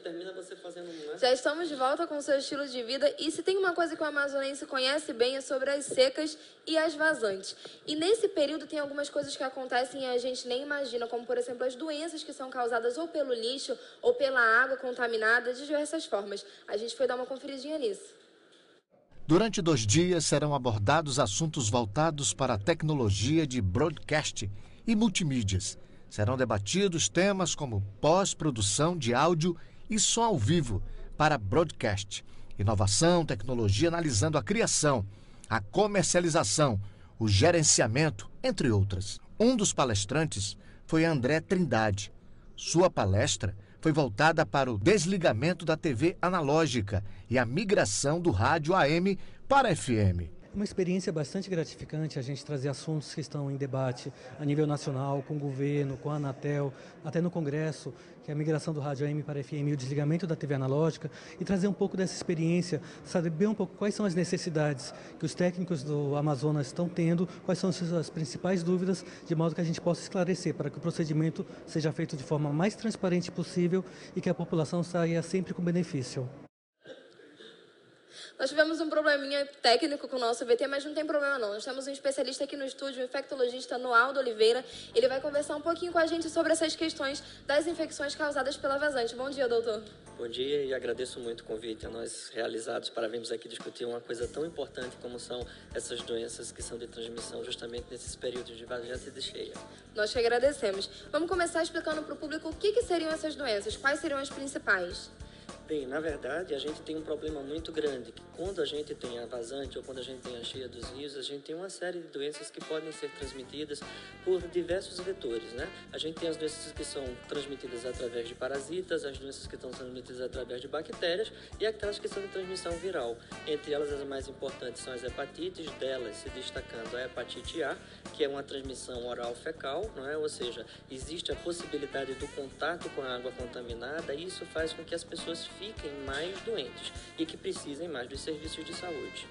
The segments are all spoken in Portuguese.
Termina você fazendo, né? Já estamos de volta com o seu estilo de vida e se tem uma coisa que o amazonense conhece bem é sobre as secas e as vazantes. E nesse período tem algumas coisas que acontecem e a gente nem imagina, como por exemplo as doenças que são causadas ou pelo lixo ou pela água contaminada de diversas formas. A gente foi dar uma conferidinha nisso. Durante 2 dias serão abordados assuntos voltados para a tecnologia de broadcast e multimídias. Serão debatidos temas como pós-produção de áudio e som ao vivo para broadcast, inovação, tecnologia analisando a criação, a comercialização, o gerenciamento, entre outras. Um dos palestrantes foi André Trindade. Sua palestra foi voltada para o desligamento da TV analógica e a migração do rádio AM para FM. Uma experiência bastante gratificante a gente trazer assuntos que estão em debate a nível nacional, com o governo, com a Anatel, até no Congresso, que é a migração do rádio AM para FM e o desligamento da TV analógica, e trazer um pouco dessa experiência, saber um pouco quais são as necessidades que os técnicos do Amazonas estão tendo, quais são as principais dúvidas, de modo que a gente possa esclarecer para que o procedimento seja feito de forma mais transparente possível e que a população saia sempre com benefício. Nós tivemos um probleminha técnico com o nosso VT, mas não tem problema não. Nós temos um especialista aqui no estúdio, o infectologista Noaldo Oliveira. Ele vai conversar um pouquinho com a gente sobre essas questões das infecções causadas pela vazante. Bom dia, doutor. Bom dia e agradeço muito o convite a nós realizados para virmos aqui discutir uma coisa tão importante como são essas doenças que são de transmissão justamente nesses períodos de vazante e de cheia. Nós que agradecemos. Vamos começar explicando para o público o que seriam essas doenças, quais seriam as principais. Bem, na verdade, a gente tem um problema muito grande, que quando a gente tem a vazante ou quando a gente tem a cheia dos rios, a gente tem uma série de doenças que podem ser transmitidas por diversos vetores, né? A gente tem as doenças que são transmitidas através de parasitas, as doenças que estão transmitidas através de bactérias e aquelas que são de transmissão viral. Entre elas, as mais importantes são as hepatites, delas se destacando a hepatite A, que é uma transmissão oral-fecal, não é? Ou seja, existe a possibilidade do contato com a água contaminada e isso faz com que as pessoas fiquem mais doentes e que precisem mais dos serviços de saúde.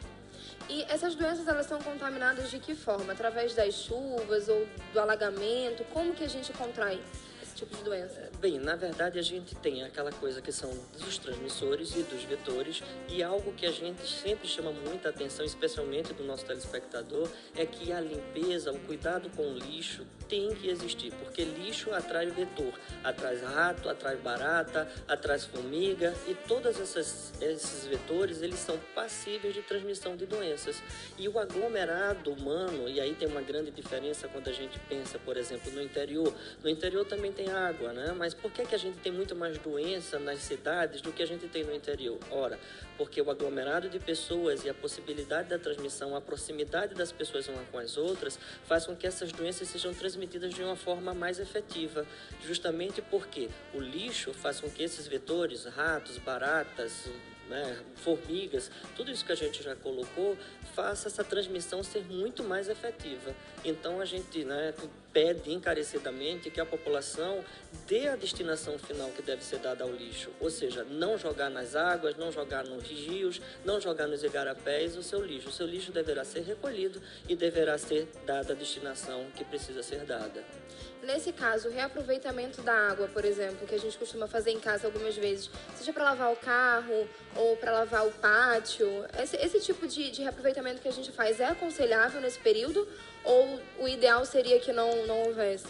E essas doenças, elas são contaminadas de que forma? Através das chuvas ou do alagamento? Como que a gente contrai esse tipo de doença? Bem, na verdade a gente tem aquela coisa que são dos transmissores e dos vetores e algo que a gente sempre chama muita atenção, especialmente do nosso telespectador, é que a limpeza, o cuidado com o lixo tem que existir, porque lixo atrai vetor, atrai rato, atrai barata, atrai formiga e todos esses vetores, eles são passíveis de transmissão de doenças. E o aglomerado humano, e aí tem uma grande diferença quando a gente pensa, por exemplo, no interior. No interior também tem água, né? Mas por que a gente tem muito mais doença nas cidades do que a gente tem no interior? Ora, porque o aglomerado de pessoas e a possibilidade da transmissão, a proximidade das pessoas umas com as outras, faz com que essas doenças sejam transmitidas de uma forma mais efetiva, justamente porque o lixo faz com que esses vetores, ratos, baratas, né, formigas, tudo isso que a gente já colocou, faça essa transmissão ser muito mais efetiva. Então a gente, né, pede encarecidamente que a população dê a destinação final que deve ser dada ao lixo, ou seja, não jogar nas águas, não jogar nos rios, não jogar nos igarapés o seu lixo. O seu lixo deverá ser recolhido e deverá ser dada a destinação que precisa ser dada. Nesse caso, o reaproveitamento da água, por exemplo, que a gente costuma fazer em casa algumas vezes, seja para lavar o carro ou para lavar o pátio, esse tipo de reaproveitamento que a gente faz é aconselhável nesse período ou o ideal seria que não houvesse?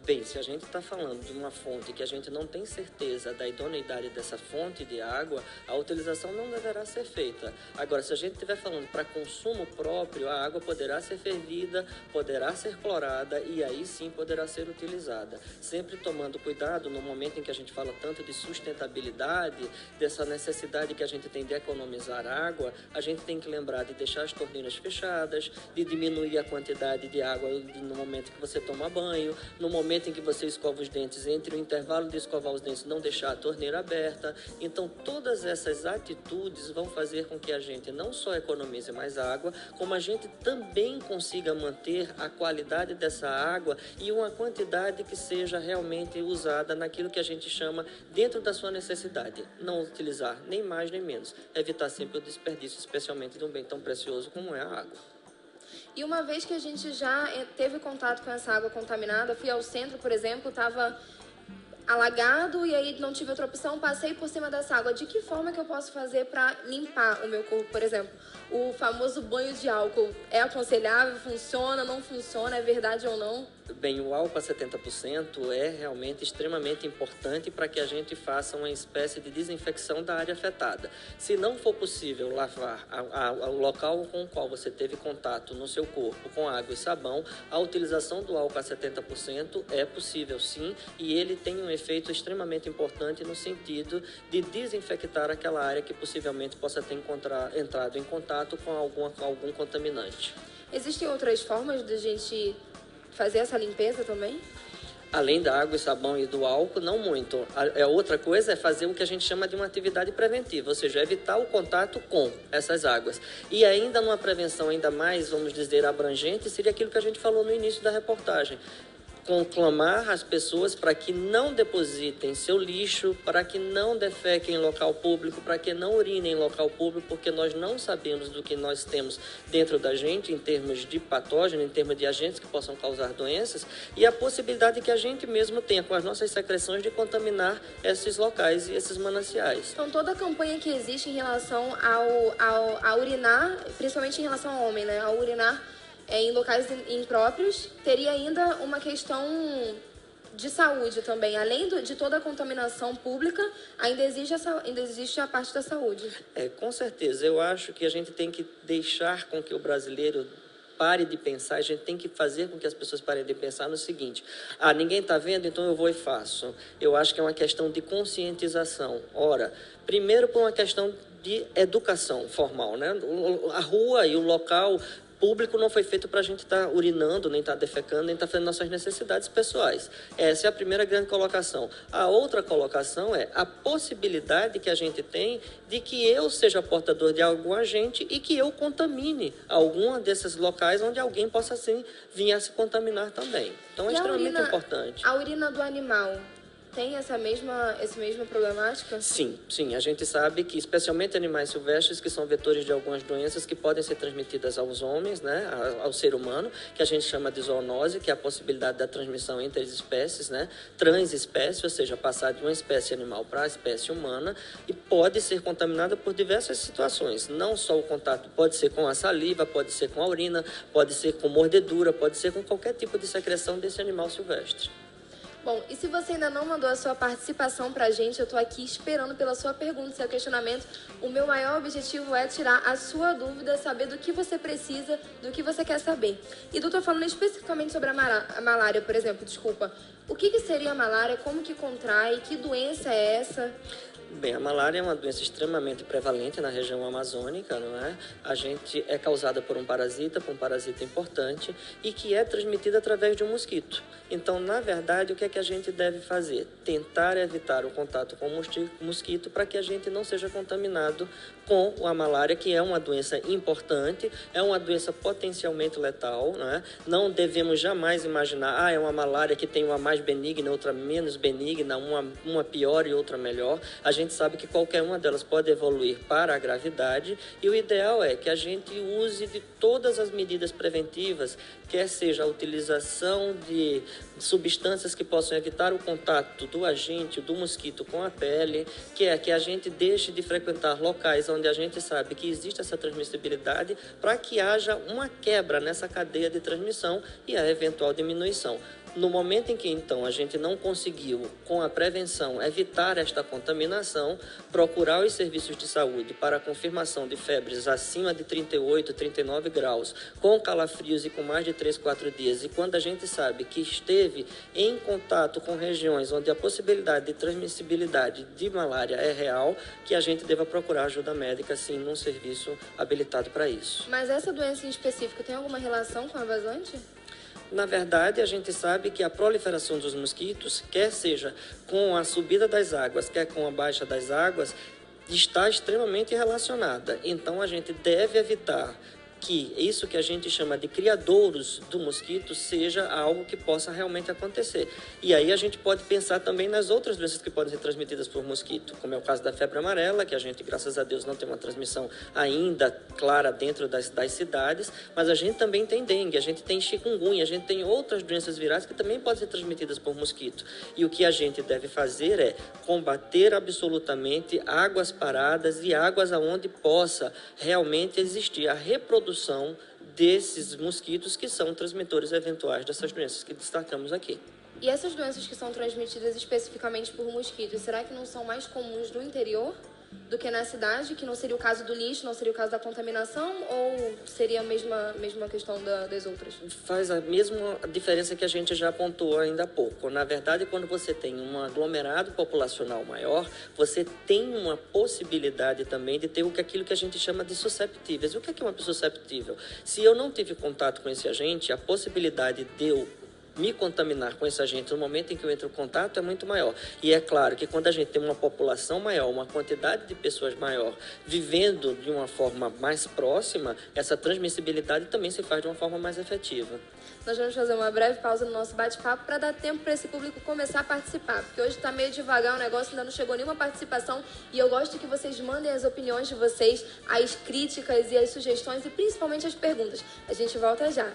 Bem, se a gente está falando de uma fonte que a gente não tem certeza da idoneidade dessa fonte de água, a utilização não deverá ser feita. Agora, se a gente estiver falando para consumo próprio, a água poderá ser fervida, poderá ser clorada e aí sim poderá ser utilizada. Sempre tomando cuidado no momento em que a gente fala tanto de sustentabilidade, dessa necessidade que a gente tem de economizar água, a gente tem que lembrar de deixar as torneiras fechadas, de diminuir a quantidade de água no momento que você toma banho, no momento em que você escova os dentes, entre o intervalo de escovar os dentes, não deixar a torneira aberta. Então, todas essas atitudes vão fazer com que a gente não só economize mais água, como a gente também consiga manter a qualidade dessa água e uma quantidade que seja realmente usada naquilo que a gente chama dentro da sua necessidade. Não utilizar nem mais nem menos. Evitar sempre o desperdício, especialmente de um bem tão precioso como é a água. E uma vez que a gente já teve contato com essa água contaminada, fui ao centro, por exemplo, estava alagado e aí não tive outra opção, passei por cima dessa água. De que forma que eu posso fazer para limpar o meu corpo, por exemplo? O famoso banho de álcool é aconselhável? Funciona? Não funciona? É verdade ou não? Bem, o álcool a 70% é realmente extremamente importante para que a gente faça uma espécie de desinfecção da área afetada. Se não for possível lavar o local com o qual você teve contato no seu corpo com água e sabão, a utilização do álcool a 70% é possível sim, e ele tem um efeito extremamente importante no sentido de desinfectar aquela área que possivelmente possa ter entrado em contato com algum contaminante. Existem outras formas de a gente fazer essa limpeza também? Além da água e sabão e do álcool, não muito. A outra coisa é fazer o que a gente chama de uma atividade preventiva, ou seja, evitar o contato com essas águas. E ainda numa prevenção ainda mais, vamos dizer, abrangente, seria aquilo que a gente falou no início da reportagem. Conclamar as pessoas para que não depositem seu lixo, para que não defequem em local público, para que não urinem em local público, porque nós não sabemos do que nós temos dentro da gente em termos de patógeno, em termos de agentes que possam causar doenças, e a possibilidade que a gente mesmo tenha com as nossas secreções de contaminar esses locais e esses mananciais. Então toda a campanha que existe em relação a urinar, principalmente em relação ao homem, né, a urinar em locais impróprios, teria ainda uma questão de saúde também. Além de toda a contaminação pública, ainda existe a parte da saúde. Com certeza. Eu acho que a gente tem que deixar com que o brasileiro pare de pensar, a gente tem que fazer com que as pessoas parem de pensar no seguinte: ninguém está vendo, então eu vou e faço. Eu acho que é uma questão de conscientização. Ora, primeiro por uma questão de educação formal, né? A rua e o local público não foi feito para a gente estar urinando, nem estar defecando, nem estar fazendo nossas necessidades pessoais. Essa é a primeira grande colocação. A outra colocação é a possibilidade que a gente tem de que eu seja portador de algum agente e que eu contamine algum desses locais onde alguém possa assim, vir a se contaminar também. Então é extremamente importante. A urina do animal tem essa mesma problemática? Sim. A gente sabe que, especialmente animais silvestres, que são vetores de algumas doenças que podem ser transmitidas aos homens, né, ao ser humano, que a gente chama de zoonose, que é a possibilidade da transmissão entre as espécies, né, transespécie, ou seja, passar de uma espécie animal para a espécie humana, e pode ser contaminada por diversas situações. Não só o contato, pode ser com a saliva, pode ser com a urina, pode ser com mordedura, pode ser com qualquer tipo de secreção desse animal silvestre. Bom, e se você ainda não mandou a sua participação pra gente, eu tô aqui esperando pela sua pergunta, seu questionamento. O meu maior objetivo é tirar a sua dúvida, saber do que você precisa, do que você quer saber. E doutor, falando especificamente sobre a malária, por exemplo, desculpa. O que seria a malária? Como que contrai? Que doença é essa? Bem, a malária é uma doença extremamente prevalente na região amazônica, não é? A gente é causada por um parasita importante e que é transmitida através de um mosquito. Então, na verdade, o que é que a gente deve fazer? Tentar evitar o contato com o mosquito para que a gente não seja contaminado com a malária, que é uma doença importante, é uma doença potencialmente letal, não é? Não devemos jamais imaginar, é uma malária que tem uma mais benigna, outra menos benigna, uma pior e outra melhor. A gente sabe que qualquer uma delas pode evoluir para a gravidade e o ideal é que a gente use de todas as medidas preventivas, quer seja a utilização de substâncias que possam evitar o contato do agente, do mosquito com a pele, que é que a gente deixe de frequentar locais onde a gente sabe que existe essa transmissibilidade para que haja uma quebra nessa cadeia de transmissão e a eventual diminuição. No momento em que, então, a gente não conseguiu, com a prevenção, evitar esta contaminação, procurar os serviços de saúde para a confirmação de febres acima de 38, 39 graus, com calafrios e com mais de 3, 4 dias, e quando a gente sabe que esteve em contato com regiões onde a possibilidade de transmissibilidade de malária é real, que a gente deva procurar ajuda médica, sim, num serviço habilitado para isso. Mas essa doença em específico tem alguma relação com a vazante? Na verdade, a gente sabe que a proliferação dos mosquitos, quer seja com a subida das águas, quer com a baixa das águas, está extremamente relacionada. Então, a gente deve evitar que isso que a gente chama de criadouros do mosquito seja algo que possa realmente acontecer. E aí a gente pode pensar também nas outras doenças que podem ser transmitidas por mosquito, como é o caso da febre amarela, que a gente, graças a Deus, não tem uma transmissão ainda clara dentro das cidades, mas a gente também tem dengue, a gente tem chikungunya, a gente tem outras doenças virais que também podem ser transmitidas por mosquito. E o que a gente deve fazer é combater absolutamente águas paradas e águas aonde possa realmente existir a reprodução desses mosquitos que são transmitores eventuais dessas doenças que destacamos aqui. E essas doenças que são transmitidas especificamente por mosquitos, será que não são mais comuns no interior do que na cidade? Que não seria o caso do lixo, não seria o caso da contaminação? Ou seria a mesma questão das outras? Faz a mesma diferença que a gente já apontou ainda há pouco. Na verdade, quando você tem um aglomerado populacional maior, você tem uma possibilidade também de ter aquilo que a gente chama de susceptíveis. O que é uma pessoa susceptível? Se eu não tive contato com esse agente, a possibilidade de eu me contaminar com esse agente no momento em que eu entro em contato é muito maior. E é claro que quando a gente tem uma população maior, uma quantidade de pessoas maior, vivendo de uma forma mais próxima, essa transmissibilidade também se faz de uma forma mais efetiva. Nós vamos fazer uma breve pausa no nosso bate-papo para dar tempo para esse público começar a participar, porque hoje está meio devagar o negócio, ainda não chegou nenhuma participação, e eu gosto que vocês mandem as opiniões de vocês, as críticas e as sugestões e principalmente as perguntas. A gente volta já.